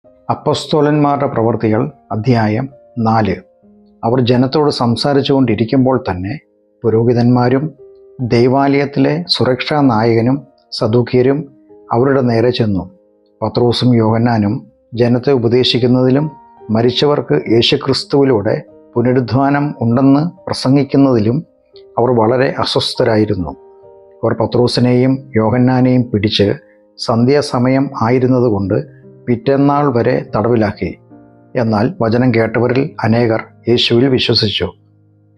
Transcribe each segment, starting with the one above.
അപ്പോസ്തലന്മാരുടെ പ്രവൃത്തികൾ അധ്യായം 4. അവർ ജനത്തോട് സംസാരിച്ചു കൊണ്ടിരിക്കുമ്പോൾ തന്നെ പുരോഹിതന്മാരും ദൈവാലയത്തിലെ സുരക്ഷാ നായകനും സദൂക്യരും അവരുടെ നേരെ ചെന്നു. പത്രോസും യോഹന്നാനും ജനത്തെ ഉപദേശിക്കുന്നതിലും മരിച്ചവർക്ക് യേശുക്രിസ്തുവിലൂടെ പുനരുദ്ധാനം ഉണ്ടെന്ന് പ്രസംഗിക്കുന്നതിലും അവർ വളരെ അസ്വസ്ഥരായിരുന്നു. അവർ പത്രോസിനെയും യോഹന്നാനെയും പിടിച്ച് സന്ധ്യാസമയം ആയിരുന്നതുകൊണ്ട് പിറ്റേന്നാൾ വരെ തടവിലാക്കി. എന്നാൽ വചനം കേട്ടവരിൽ അനേകർ യേശുവിൽ വിശ്വസിച്ചു.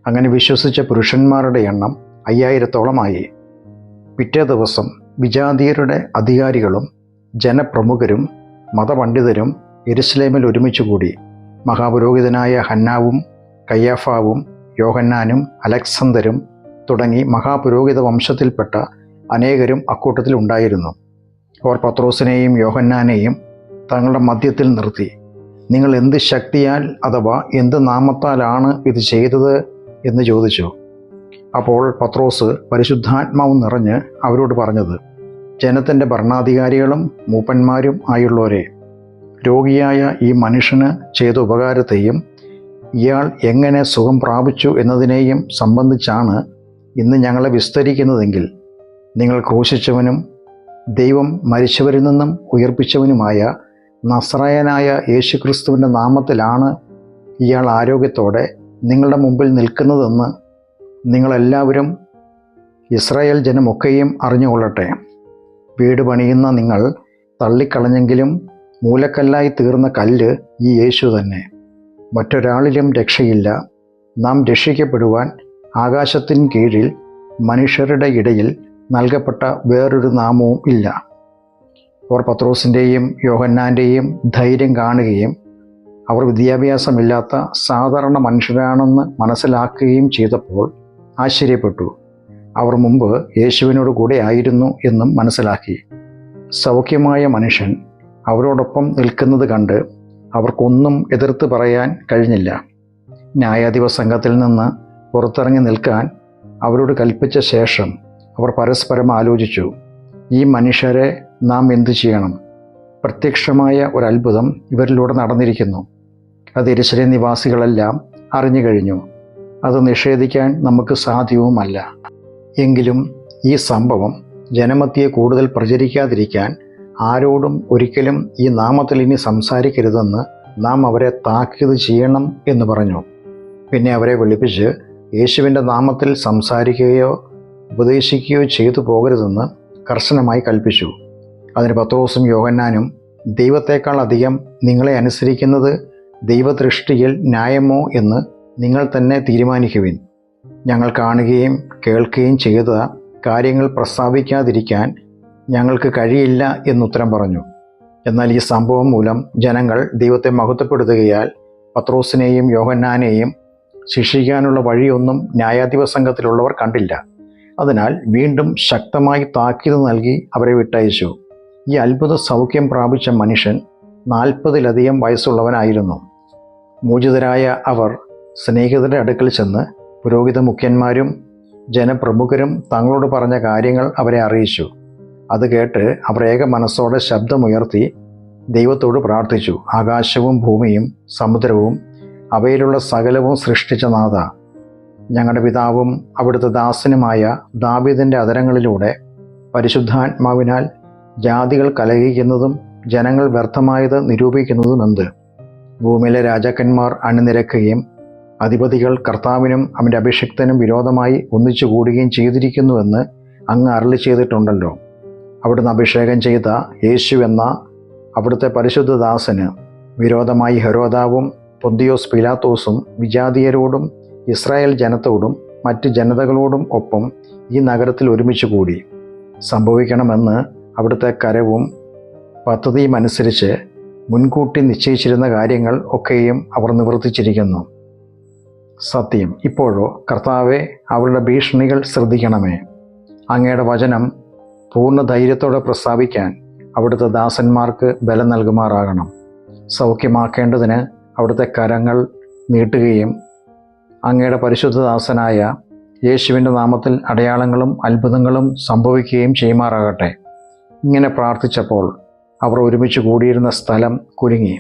അങ്ങനെ വിശ്വസിച്ച പുരുഷന്മാരുടെ എണ്ണം 5000-ഓളമായി. പിറ്റേ ദിവസം വിജാതീയരുടെ അധികാരികളും ജനപ്രമുഖരും മതപണ്ഡിതരും യെരുശലേമിൽ ഒരുമിച്ചുകൂടി. മഹാപുരോഹിതനായ ഹന്നാവും കയ്യാഫാവും യോഹന്നാനും അലക്സന്തരും തുടങ്ങി മഹാപുരോഹിത വംശത്തിൽപ്പെട്ട അനേകരും അക്കൂട്ടത്തിൽ ഉണ്ടായിരുന്നു. അവർ പത്രോസിനെയും യോഹന്നാനെയും തങ്ങളുടെ മധ്യത്തിൽ നിർത്തി, നിങ്ങൾ എന്ത് ശക്തിയാൽ അഥവാ എന്ത് നാമത്താലാണ് ഇത് ചെയ്തത് എന്ന് ചോദിച്ചു. അപ്പോൾ പത്രോസ് പരിശുദ്ധാത്മാവ് നിറഞ്ഞ് അവരോട് പറഞ്ഞത്, ജനത്തിൻ്റെ ഭരണാധികാരികളും മൂപ്പന്മാരും ആയുള്ളവരെ, രോഗിയായ ഈ മനുഷ്യന് ചെയ്ത ഉപകാരത്തെയും ഇയാൾ എങ്ങനെ സുഖം പ്രാപിച്ചു എന്നതിനെയും സംബന്ധിച്ചാണ് ഇന്ന് ഞങ്ങളെ വിസ്തരിക്കുന്നതെങ്കിൽ, നിങ്ങൾ ക്രൂശിച്ചവനും ദൈവം മരിച്ചവരിൽ നിന്നും ഉയർപ്പിച്ചവനുമായ നസ്രായനായ യേശുക്രിസ്തുവിൻ്റെ നാമത്തിലാണ് ഇയാൾ ആരോഗ്യത്തോടെ നിങ്ങളുടെ മുമ്പിൽ നിൽക്കുന്നതെന്ന് നിങ്ങളെല്ലാവരും ഇസ്രായേൽ ജനമൊക്കെയും അറിഞ്ഞുകൊള്ളട്ടെ. വീട് പണിയുന്ന നിങ്ങൾ തള്ളിക്കളഞ്ഞെങ്കിലും മൂലക്കല്ലായി തീർന്ന കല്ല് ഈ യേശു തന്നെ. മറ്റൊരാളിലും രക്ഷയില്ല. നാം രക്ഷിക്കപ്പെടുവാൻ ആകാശത്തിൻ കീഴിൽ മനുഷ്യരുടെ ഇടയിൽ നൽകപ്പെട്ട വേറൊരു നാമവും ഇല്ല. അവർ പത്രോസിൻ്റെയും യോഹന്നാൻ്റെയും ധൈര്യം കാണുകയും അവർ വിദ്യാഭ്യാസമില്ലാത്ത സാധാരണ മനുഷ്യരാണെന്ന് മനസ്സിലാക്കുകയും ചെയ്തപ്പോൾ ആശ്ചര്യപ്പെട്ടു. അവർ മുമ്പ് യേശുവിനോട് കൂടെ ആയിരുന്നു എന്നും മനസ്സിലാക്കി. സൗഖ്യമായ മനുഷ്യൻ അവരോടൊപ്പം നിൽക്കുന്നത് കണ്ട് അവർക്കൊന്നും എതിർത്ത് പറയാൻ കഴിഞ്ഞില്ല. ന്യായാധിപ സംഘത്തിൽ നിന്ന് പുറത്തിറങ്ങി നിൽക്കാൻ അവരോട് കൽപ്പിച്ച ശേഷം അവർ പരസ്പരം ആലോചിച്ചു, ഈ മനുഷ്യരെ നാം എന്തു ചെയ്യണം? പ്രത്യക്ഷമായ ഒരത്ഭുതം ഇവരിലൂടെ നടന്നിരിക്കുന്നു. അത് യെരുശലേം നിവാസികളെല്ലാം അറിഞ്ഞു കഴിഞ്ഞു. അത് നിഷേധിക്കാൻ നമുക്ക് സാധ്യവുമല്ല. എങ്കിലും ഈ സംഭവം ജനമധ്യേ കൂടുതൽ പ്രചരിക്കാതിരിക്കാൻ ആരോടും ഒരിക്കലും ഈ നാമത്തിൽ ഇനി സംസാരിക്കരുതെന്ന് നാം അവരെ താക്കീത് ചെയ്യണം എന്ന് പറഞ്ഞു. പിന്നെ അവരെ വിളിപ്പിച്ച് യേശുവിൻ്റെ നാമത്തിൽ സംസാരിക്കുകയോ ഉപദേശിക്കുകയോ ചെയ്തു പോകരുതെന്ന് കർശനമായി കൽപ്പിച്ചു. അതിന് പത്രോസും യോഹന്നാനും, ദൈവത്തെക്കാൾ അധികം നിങ്ങളെ അനുസരിക്കുന്നത് ദൈവദൃഷ്ടിയിൽ ന്യായമോ എന്ന് നിങ്ങൾ തന്നെ തീരുമാനിക്കുവിൻ. ഞങ്ങൾ കാണുകയും കേൾക്കുകയും ചെയ്ത കാര്യങ്ങൾ പ്രസ്താവിക്കാതിരിക്കാൻ ഞങ്ങൾക്ക് കഴിയില്ല എന്നുത്തരം പറഞ്ഞു. എന്നാൽ ഈ സംഭവം മൂലം ജനങ്ങൾ ദൈവത്തെ മഹത്വപ്പെടുത്തുകയാൽ പത്രോസിനെയും യോഹന്നാനെയും ശിക്ഷിക്കാനുള്ള വഴിയൊന്നും ന്യായാധിപ സംഘത്തിലുള്ളവർ കണ്ടില്ല. അതിനാൽ വീണ്ടും ശക്തമായി താക്കീത് നൽകി അവരെ വിട്ടയച്ചു. ഈ അത്ഭുത സൗഖ്യം പ്രാപിച്ച മനുഷ്യൻ 40-ലധികം വയസ്സുള്ളവനായിരുന്നു. മോചിതരായ അവർ സ്നേഹിതരുടെ അടുക്കൽ ചെന്ന് പുരോഹിത മുഖ്യന്മാരും ജനപ്രമുഖരും തങ്ങളോട് പറഞ്ഞ കാര്യങ്ങൾ അവരെ അറിയിച്ചു. അത് കേട്ട് അവർ ഏക മനസ്സോടെ ശബ്ദമുയർത്തി ദൈവത്തോട് പ്രാർത്ഥിച്ചു, ആകാശവും ഭൂമിയും സമുദ്രവും അവയിലുള്ള സകലവും സൃഷ്ടിച്ച നാഥ, ഞങ്ങളുടെ പിതാവും അവിടുത്തെ ദാസനുമായ ദാവീദിൻ്റെ അധരങ്ങളിലൂടെ പരിശുദ്ധാത്മാവിനാൽ ജാതികൾ കലഹിക്കുന്നതും ജനങ്ങൾ വ്യർത്ഥമായത് നിരൂപിക്കുന്നതും എന്ത്? ഭൂമിയിലെ രാജാക്കന്മാർ അണിനിരക്കുകയും അധിപതികൾ കർത്താവിനും അവൻ്റെ അഭിഷിക്തനും വിരോധമായി ഒന്നിച്ചു കൂടുകയും ചെയ്തിരിക്കുന്നുവെന്ന് അങ്ങ് അരുളി ചെയ്തിട്ടുണ്ടല്ലോ. അവിടുന്ന് അഭിഷേകം ചെയ്ത യേശു എന്ന അവിടുത്തെ പരിശുദ്ധ ദാസന് വിരോധമായി ഹെരോദാവും പൊന്തിയോസ് പീലാത്തോസും വിജാതീയരോടും ഇസ്രായേൽ ജനത്തോടും മറ്റ് ജനതകളോടും ഒപ്പം ഈ നഗരത്തിൽ ഒരുമിച്ച് കൂടി. സംഭവിക്കണമെന്ന് അവിടുത്തെ കരവും പദ്ധതിയും അനുസരിച്ച് മുൻകൂട്ടി നിശ്ചയിച്ചിരുന്ന കാര്യങ്ങൾ ഒക്കെയും അവർ നിവർത്തിച്ചിരിക്കുന്നു. സത്യം. ഇപ്പോഴോ കർത്താവെ, അവരുടെ ഭീഷണികൾ ശ്രദ്ധിക്കണമേ. അങ്ങയുടെ വചനം പൂർണ്ണ ധൈര്യത്തോടെ പ്രസ്താവിക്കാൻ അവിടുത്തെ ദാസന്മാർക്ക് ബലം നൽകുമാറാകണം. സൗഖ്യമാക്കേണ്ടതിന് അവിടുത്തെ കരങ്ങൾ നീട്ടുകയും അങ്ങയുടെ പരിശുദ്ധദാസനായ യേശുവിൻ്റെ നാമത്തിൽ അടയാളങ്ങളും അത്ഭുതങ്ങളും സംഭവിക്കുകയും ചെയ്യുമാറാകട്ടെ. ഇങ്ങനെ പ്രാർത്ഥിച്ചപ്പോൾ അവർ ഒരുമിച്ച് കൂടിയിരുന്ന സ്ഥലം കുലുങ്ങി.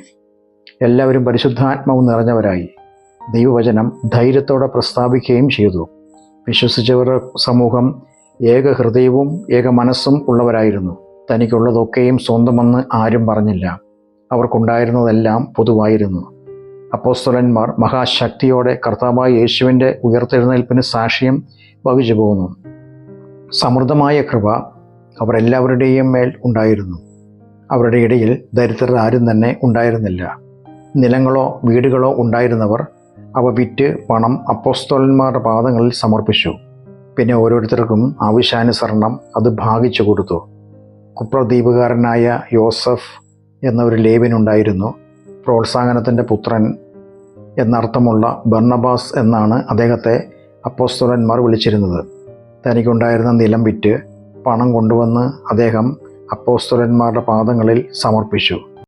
എല്ലാവരും പരിശുദ്ധാത്മാവ് നിറഞ്ഞവരായി ദൈവവചനം ധൈര്യത്തോടെ പ്രസ്താവിക്കുകയും ചെയ്തു. വിശ്വസിച്ചവരുടെ സമൂഹം ഏക ഹൃദയവും ഏക മനസ്സും ഉള്ളവരായിരുന്നു. തനിക്കുള്ളതൊക്കെയും സ്വന്തമെന്ന് ആരും പറഞ്ഞില്ല. അവർക്കുണ്ടായിരുന്നതെല്ലാം പൊതുവായിരുന്നു. അപ്പോസ്തലന്മാർ മഹാശക്തിയോടെ കർത്താവായ യേശുവിൻ്റെ ഉയർത്തെഴുന്നേൽപ്പിന് സാക്ഷ്യം വഹിച്ചു പോകുന്നു. സമൃദ്ധമായ കൃപ അവരെല്ലാവരുടെയും മേൽ ഉണ്ടായിരുന്നു. അവരുടെ ഇടയിൽ ദരിദ്രർ ആരും തന്നെ ഉണ്ടായിരുന്നില്ല. നിലങ്ങളോ വീടുകളോ ഉണ്ടായിരുന്നവർ അവ വിറ്റ് പണം അപ്പോസ്തലന്മാരുടെ പാദങ്ങളിൽ സമർപ്പിച്ചു. പിന്നെ ഓരോരുത്തർക്കും ആവശ്യാനുസരണം അത് ഭാഗിച്ചു കൊടുത്തു. കുപ്രദ്വീപുകാരനായ യോസഫ് എന്ന ഒരു ലേവ്യനുണ്ടായിരുന്നു. പ്രോത്സാഹനത്തിൻ്റെ പുത്രൻ എന്നർത്ഥമുള്ള ബർന്നബാസ് എന്നാണ് അദ്ദേഹത്തെ അപ്പോസ്തലന്മാർ വിളിച്ചിരുന്നത്. തനിക്കുണ്ടായിരുന്ന നിലം വിറ്റ് പണം കൊണ്ടുവന്ന് അദ്ദേഹം അപ്പോസ്തലന്മാരുടെ പാദങ്ങളിൽ സമർപ്പിച്ചു.